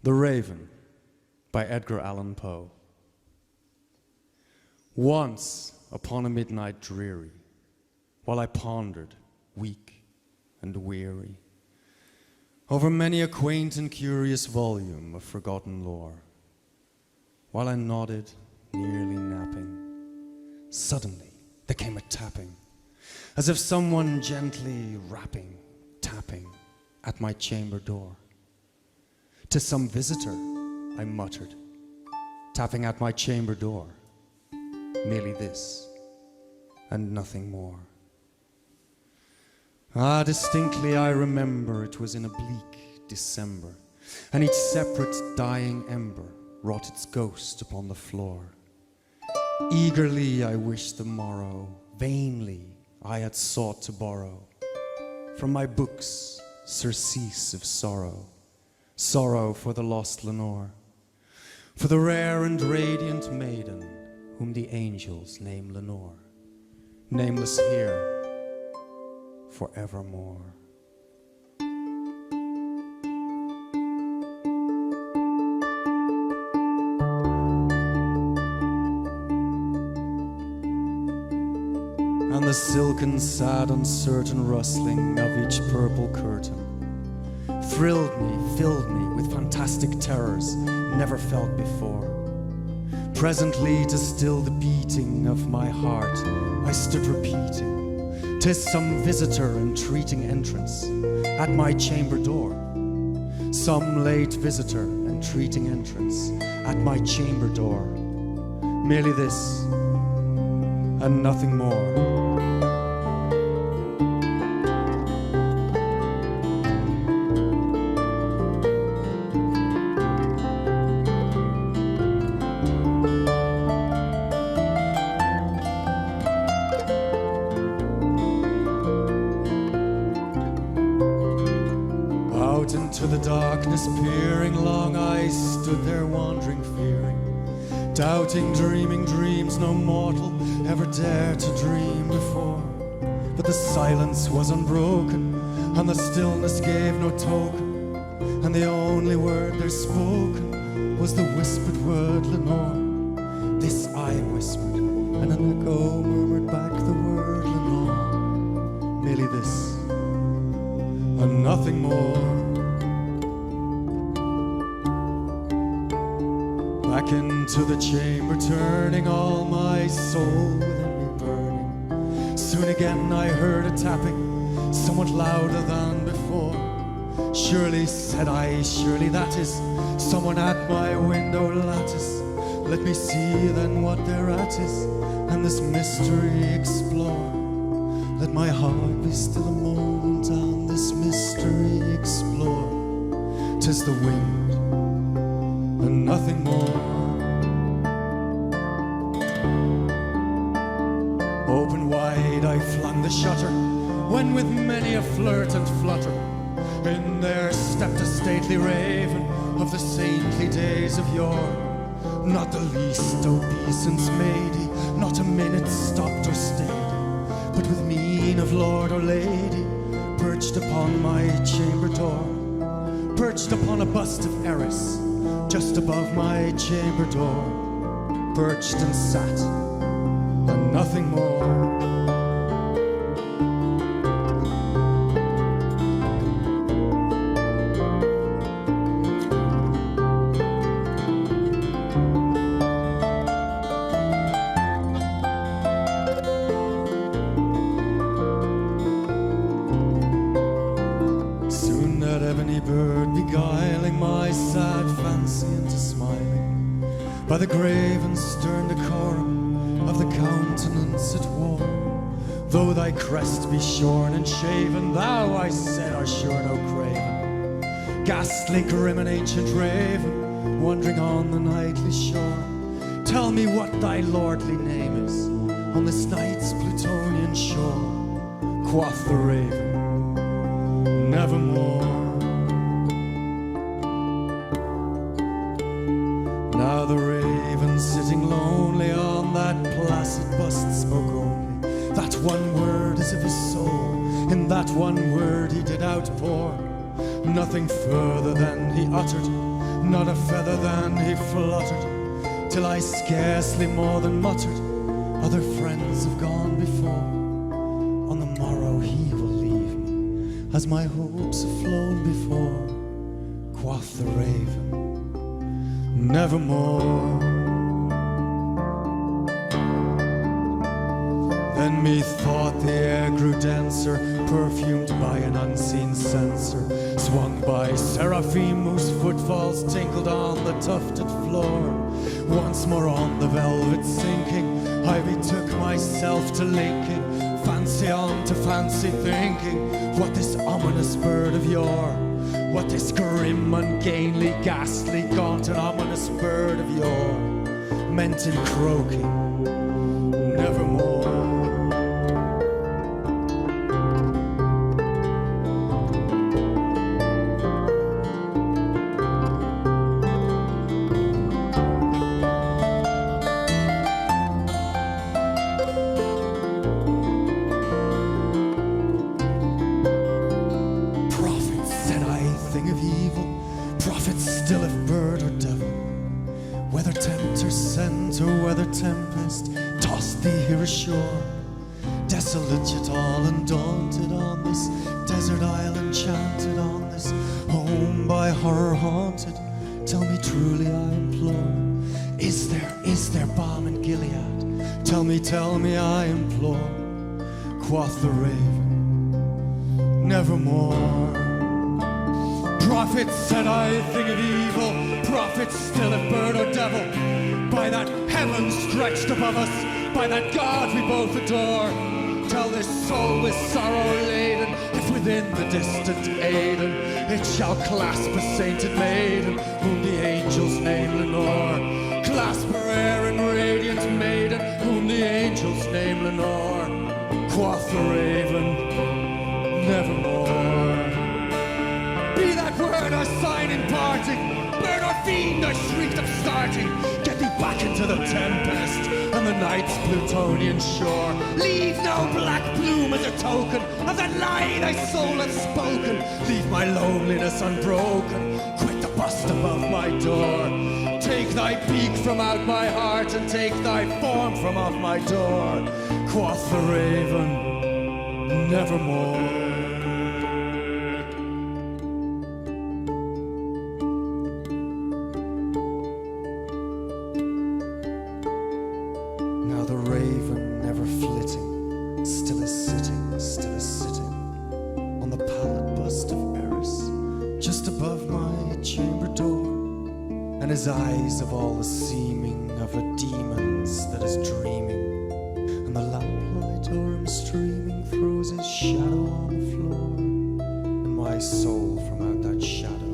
The Raven by Edgar Allan Poe. Once upon a midnight dreary, while I pondered, weak and weary, over many a quaint and curious volume of forgotten lore, while I nodded, nearly napping, suddenly there came a tapping, as if someone gently rapping, tapping at my chamber door. "'Tis some visitor," I muttered, tapping at my chamber door. Merely this, and nothing more. Ah, distinctly I remember it was in a bleak December, and each separate dying ember wrought its ghost upon the floor. Eagerly I wished the morrow, vainly I had sought to borrow from my books surcease of sorrow, sorrow for the lost Lenore, for the rare and radiant maiden whom the angels name Lenore, nameless here forevermore. And the silken, sad, uncertain rustling of each purple curtain thrilled me, filled me with fantastic terrors never felt before. Presently, to still the beating of my heart, I stood repeating, "'Tis some visitor entreating entrance at my chamber door. Some late visitor entreating entrance at my chamber door. Merely this, and nothing more." Out into the darkness peering, long I stood there wandering, fearing, doubting, dreaming dreams no mortal ever dared to dream before. But the silence was unbroken, and the stillness gave no token, and the only word there spoken was the whispered word Lenore. This I whispered, and an echo murmured back the word Lenore. Merely this, and nothing more. Back into the chamber turning, all my soul within me burning. Soon again I heard a tapping, somewhat louder than before. "Surely," said I, "surely that is someone at my window lattice. Let me see then what thereat is, and this mystery explore. Let my heart be still a moment, and this mystery explore. 'Tis the wind, and nothing more." Open wide I flung the shutter, when with many a flirt and flutter in there stepped a stately raven of the saintly days of yore. Not the least obeisance made he, not a minute stopped or stayed, but with mien of lord or lady perched upon my chamber door, perched upon a bust of Eris just above my chamber door, perched and sat, and nothing more. Soon that ebony bird beguiling my sad fancy into smiling, by the grave and stern decorum of the countenance it wore. "Though thy crest be shorn and shaven, thou," I said, "art sure no craven, ghastly, grim and ancient raven, wandering on the nightly shore. Tell me what thy lordly name is on this night's Plutonian shore." Quoth the raven, "Nevermore." Now the raven sitting lonely on that placid bust spoke only that one word as if his soul in that one word he did outpour. Nothing further than he uttered, not a feather than he fluttered, till I scarcely more than muttered, other friends have gone before. On the morrow he will leave me, as my hopes have flown before. Quoth the raven, nevermore. Then methought the air grew denser, perfumed by an unseen censer, swung by seraphim whose footfalls tinkled on the tufted floor. Once more on the velvet sinking, I betook myself to linking, fancy on to fancy thinking, what this ominous bird of yore, what this grim, ungainly, ghastly, gaunt and ominous bird of yore meant in croaking, nevermore. Tempest tossed thee here ashore, desolate yet all undaunted on this desert isle enchanted, on this home by horror haunted. Tell me truly, I implore, is there balm in Gilead? Tell me, I implore. Quoth the raven, nevermore. Prophet, said I, thing of evil, prophet still if bird or devil, by that heaven stretched above us, by that God we both adore, tell this soul with sorrow laden, if within the distant Aidenn it shall clasp a sainted maiden, whom the angels name Lenore. Clasp her air and radiant maiden, whom the angels name Lenore. Quoth the raven, nevermore. Be that word or sign in parting, bird or fiend I shrieked of starting, get thee back into the tempest and the night's Plutonian shore. Leave no black plume as a token of that lie thy soul hath spoken. Leave my loneliness unbroken, quit the bust above my door. Take thy beak from out my heart and take thy form from off my door. Quoth the raven, nevermore. His eyes of all the seeming of a demon's that is dreaming, and the lamplight o'er him streaming throws his shadow on the floor, and my soul from out that shadow